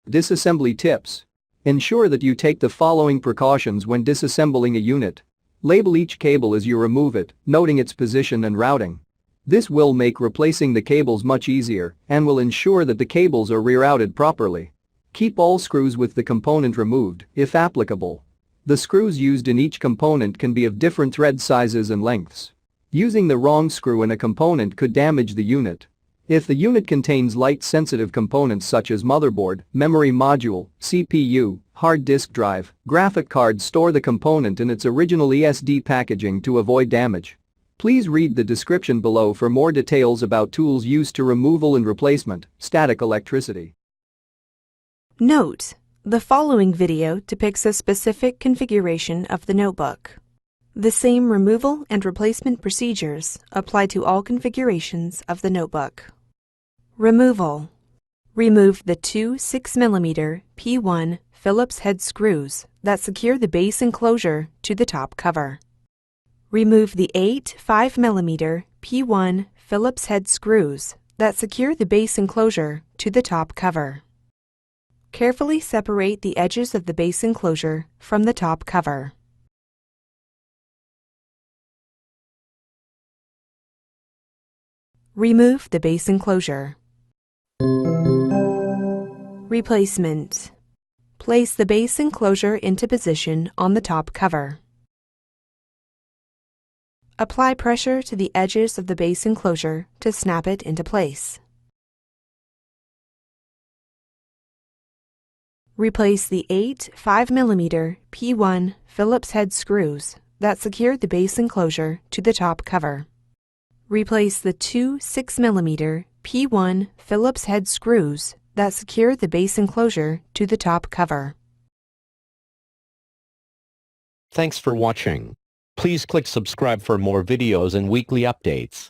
Disassembly tips. Ensure that you take the following precautions when disassembling a unit. Label each cable as you remove it, noting its position and routing. This will make replacing the cables much easier and will ensure that the cables are rerouted properly. Keep all screws with the component removed, if applicable. The screws used in each component can be of different thread sizes and lengths. Using the wrong screw in a component could damage the unit. If the unit contains light-sensitive components such as motherboard, memory module, CPU, hard disk drive, graphic card, store the component in its original ESD packaging to avoid damage. Please read the description below for more details about tools used to removal and replacement, static electricity. Note: the following video depicts a specific configuration of the notebook. The same removal and replacement procedures apply to all configurations of the notebook. Removal. Remove the two 6mm P1 Phillips head screws that secure the base enclosure to the top cover. Remove the 8 5mm P1 Phillips head screws that secure the base enclosure to the top cover. Carefully separate the edges of the base enclosure from the top cover. Remove the base enclosure. Replacement. Place the base enclosure into position on the top cover. Apply pressure to the edges of the base enclosure to snap it into place. Replace the 8 5mm P1 Phillips head screws that secure the base enclosure to the top cover. Replace the two 6mm P1 Phillips head screws that secure the base enclosure to the top cover. Thanks for watching. Please click subscribe for more videos and weekly updates.